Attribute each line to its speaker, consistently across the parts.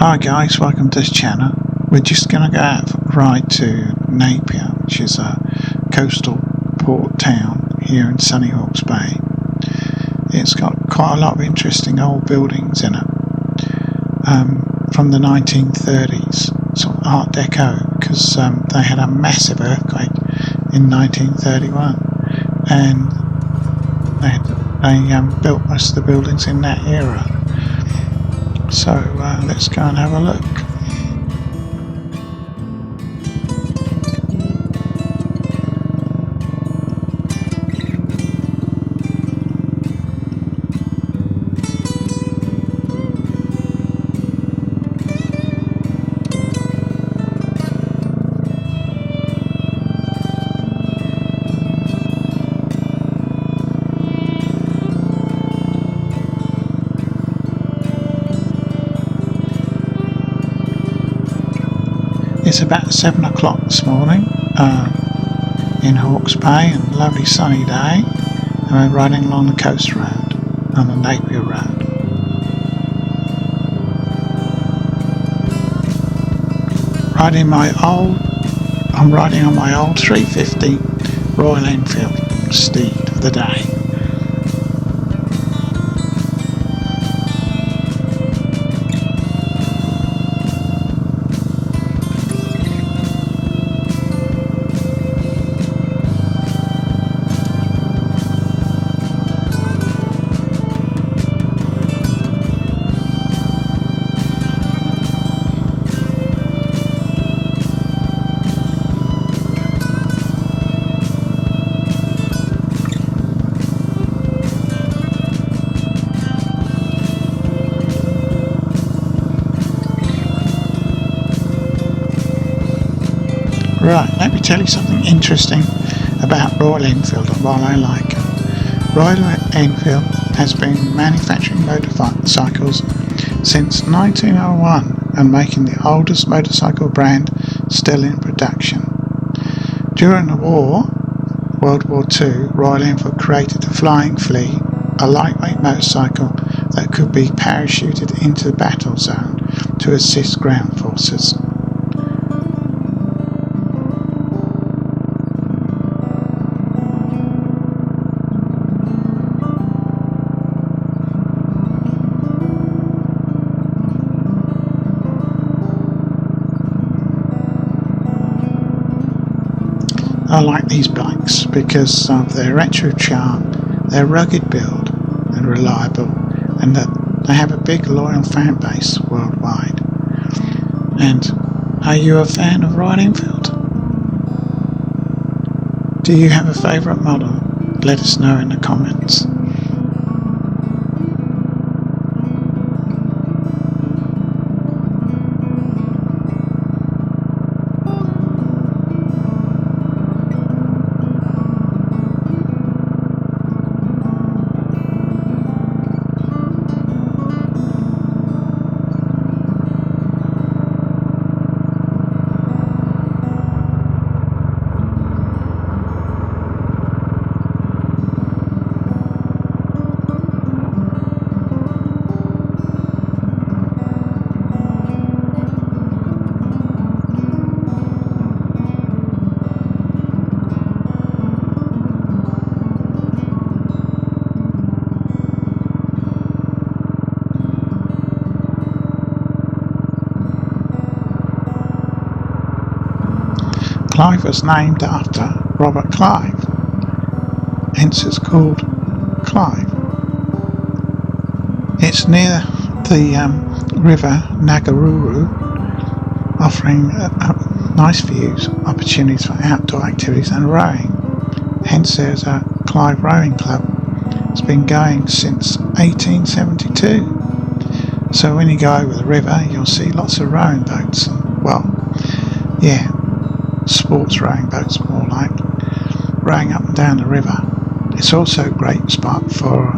Speaker 1: Hi guys, welcome to this channel. We're just going to go out for a ride to Napier, which is a coastal port town here in sunny Hawke's Bay. It's got quite a lot of interesting old buildings in it, from the 1930s, sort of Art Deco, because they had a massive earthquake in 1931 and they built most of the buildings in that era. So let's go and have a look. It's about 7 o'clock this morning in Hawke's Bay, and a lovely sunny day, and we're riding along the coast road on the Napier road. I'm riding on my old 350 Royal Enfield steed of the day. Right, let me tell you something interesting about Royal Enfield and why I like it. Royal Enfield has been manufacturing motorcycles since 1901 and making the oldest motorcycle brand still in production. During the war, World War II, Royal Enfield created the Flying Flea, a lightweight motorcycle that could be parachuted into the battle zone to assist ground forces. I like these bikes because of their retro charm, their rugged build and reliable, and that they have a big loyal fan base worldwide. And are you a fan of Royal Enfield? Do you have a favourite model? Let us know in the comments. Clive was named after Robert Clive, hence it's called Clive. It's near the river Nagaruru, offering nice views, opportunities for outdoor activities and rowing. Hence there's a Clive Rowing Club. It's been going since 1872. So when you go over the river, you'll see lots of rowing boats and, sports rowing boats, more like, rowing up and down the river. It's also a great spot for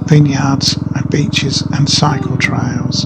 Speaker 1: vineyards and beaches and cycle trails.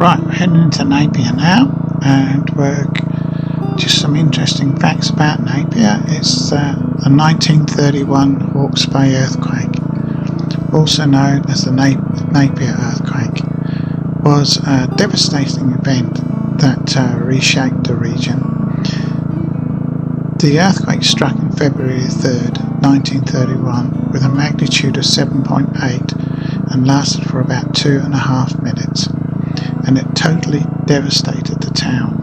Speaker 1: Right, we're heading into Napier now, and we're just some interesting facts about Napier. It's the 1931 Hawke's Bay earthquake, also known as the Napier earthquake, was a devastating event that reshaped the region. The earthquake struck on February 3rd, 1931 with a magnitude of 7.8 and lasted for about 2.5 minutes, and it totally devastated the town.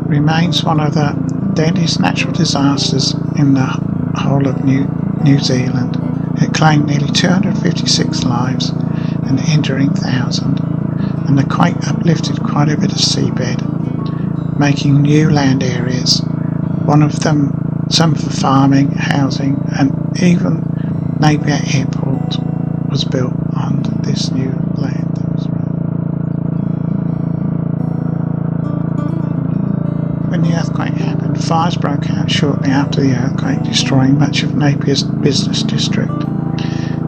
Speaker 1: Remains one of the deadliest natural disasters in the whole of New Zealand. It claimed nearly 256 lives and injuring thousands, and the quake uplifted quite a bit of seabed, making new land areas, one of them some for farming, housing, and even Napier Airport was built on this new land that was around. When the earthquake happened, fires broke out shortly after the earthquake, destroying much of Napier's business district.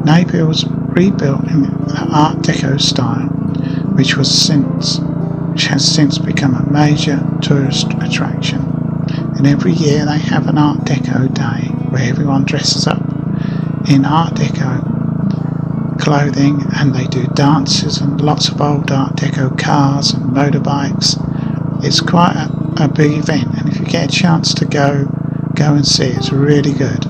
Speaker 1: Napier was rebuilt in the Art Deco style, which has since become a major tourist attraction. And every year they have an Art Deco day where everyone dresses up in Art Deco clothing, and they do dances and lots of old Art Deco cars and motorbikes. It's quite a big event, and if you get a chance to go and see it, it's really good.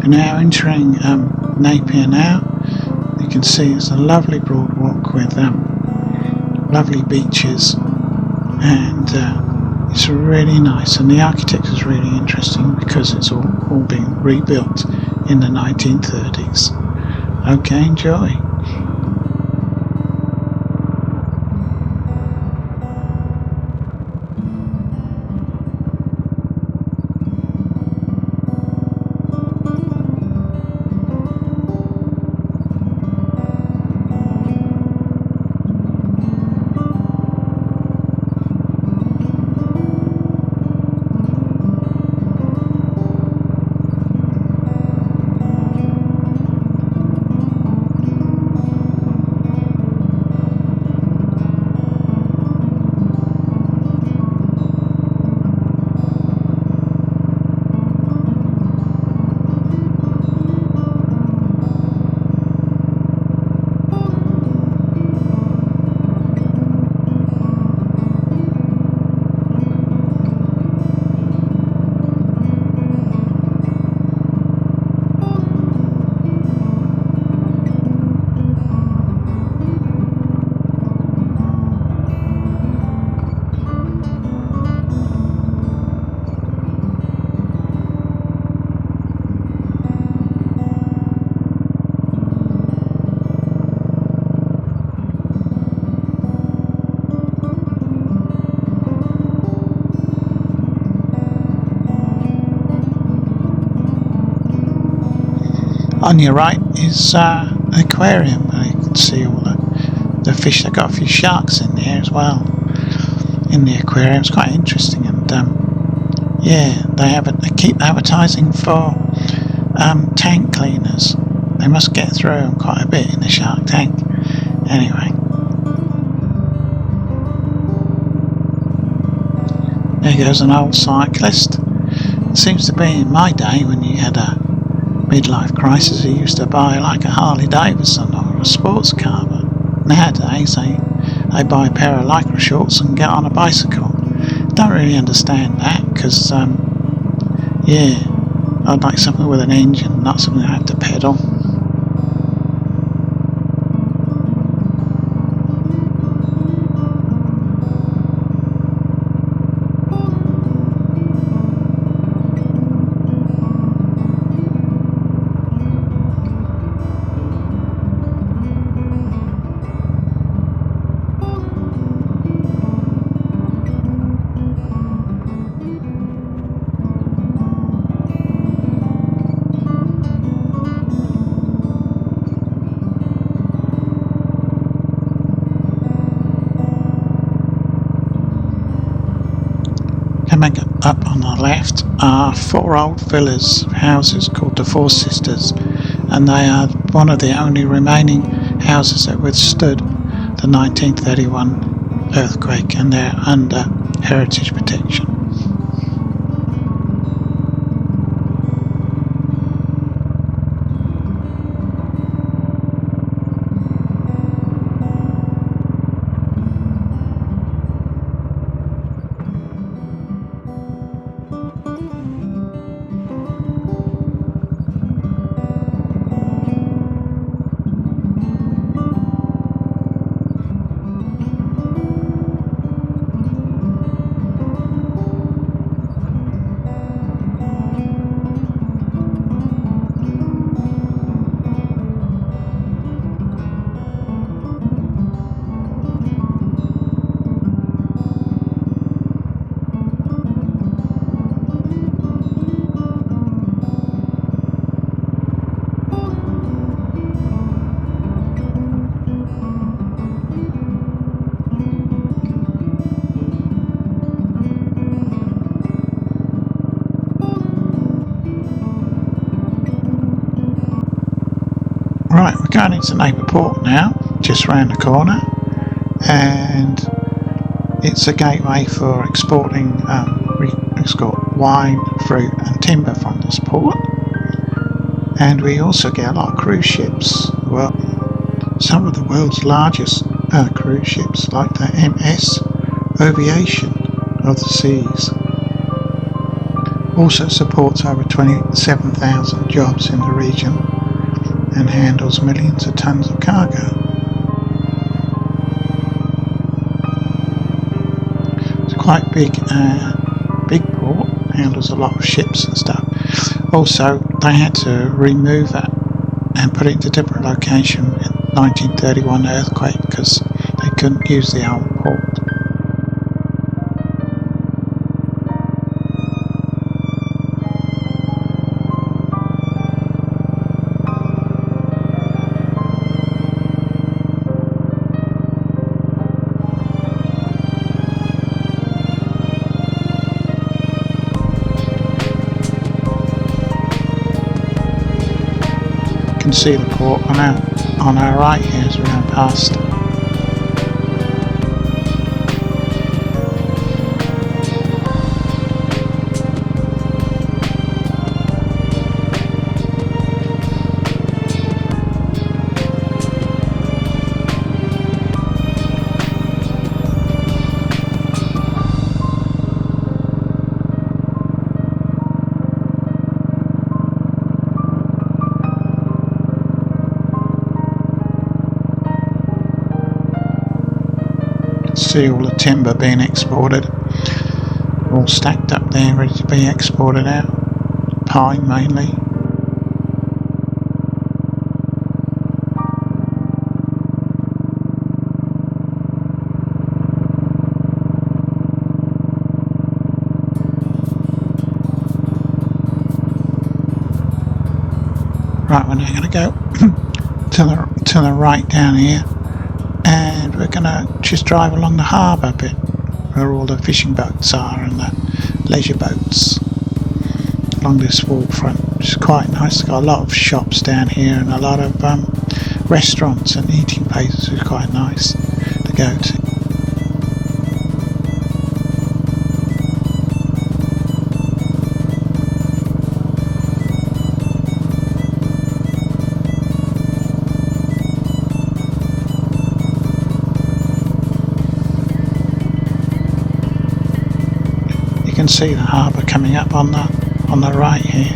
Speaker 1: Now entering Napier now, you can see it's a lovely broad walk with lovely beaches, and it's really nice, and the architecture is really interesting because it's all been rebuilt in the 1930s. Okay, enjoy. On your right is an aquarium where you can see all the fish. They've got a few sharks in there as well in the aquarium. It's quite interesting, and they keep advertising for tank cleaners. They must get through them quite a bit in the shark tank. Anyway, there goes an old cyclist. It seems to be in my day when you had a midlife crisis, he used to buy like a Harley Davidson or a sports car, but nowadays they buy a pair of lycra shorts and get on a bicycle. Don't really understand that, because I'd like something with an engine, not something I have to pedal. Coming up on the left are 4 old villas, houses called the Four Sisters, and they are one of the only remaining houses that withstood the 1931 earthquake, and they're under heritage protection. Right, we're going into Napier Port now, just round the corner, and it's a gateway for exporting we export wine, fruit and timber from this port, and we also get a lot of cruise ships. Well, some of the world's largest cruise ships, like the MS Ovation of the Seas, also supports over 27,000 jobs in the region and handles millions of tons of cargo. It's quite big port, handles a lot of ships and stuff. Also, they had to remove it and put it into a different location in 1931 earthquake because they couldn't use the old port. You can see the port on our right here as we go past. See all the timber being exported, all stacked up there ready to be exported out. Pine mainly. Right, we're now going to go to the right down here, and we're going to just drive along the harbour bit where all the fishing boats are and the leisure boats along this waterfront, which is quite nice. It's got a lot of shops down here and a lot of restaurants and eating places, which is quite nice to go to. You can see the harbour coming up on the right here.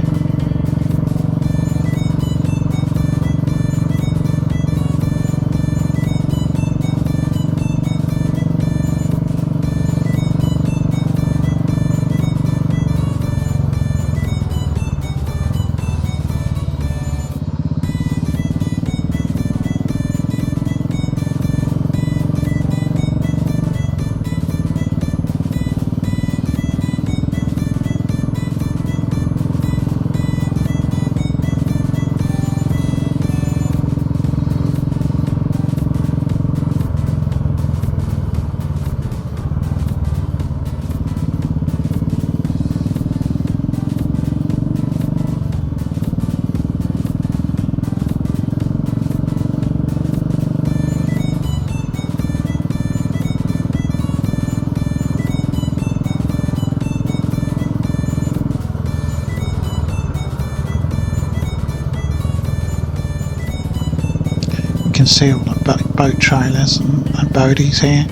Speaker 1: can see all the boat trailers and boaties here.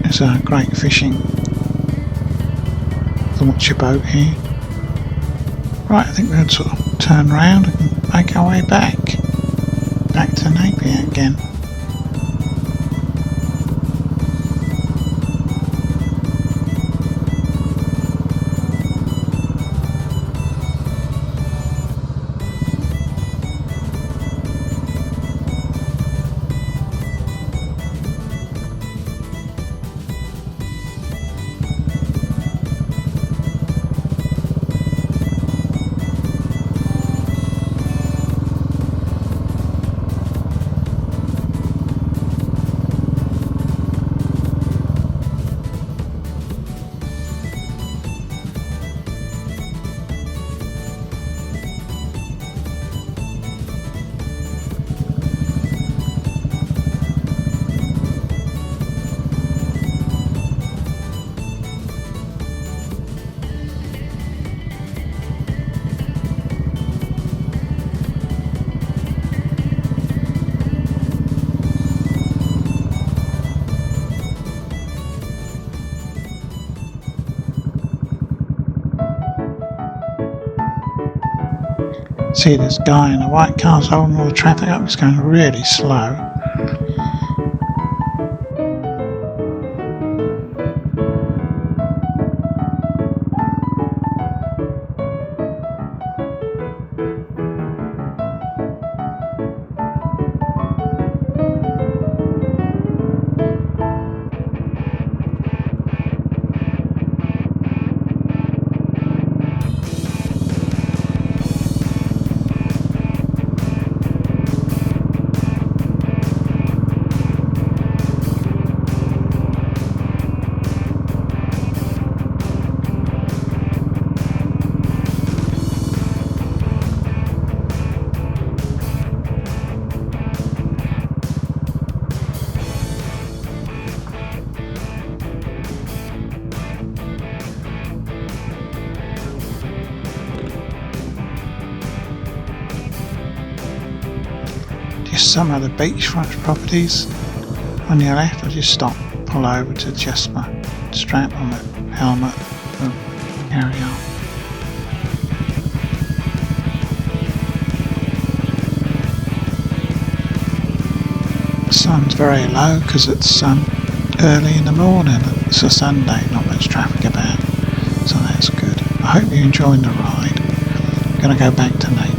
Speaker 1: It's great fishing. Launch your boat here. Right, I think we'll sort of turn around and make our way back to Napier again. See this guy in a white car's holding all the traffic up. It's going really slow. Some of the beachfront properties on your left. I'll just stop, pull over to adjust my strap on the helmet and carry on. The sun's very low because it's early in the morning. It's a Sunday, not much traffic about, so that's good. I hope you're enjoying the ride. I'm going to go back to Napier.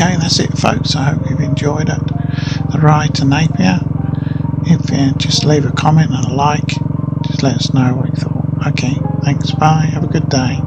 Speaker 1: Okay, that's it folks. I hope you've enjoyed it. The ride to Napier. If you just leave a comment and a like, just let us know what you thought. Okay, thanks, bye, have a good day.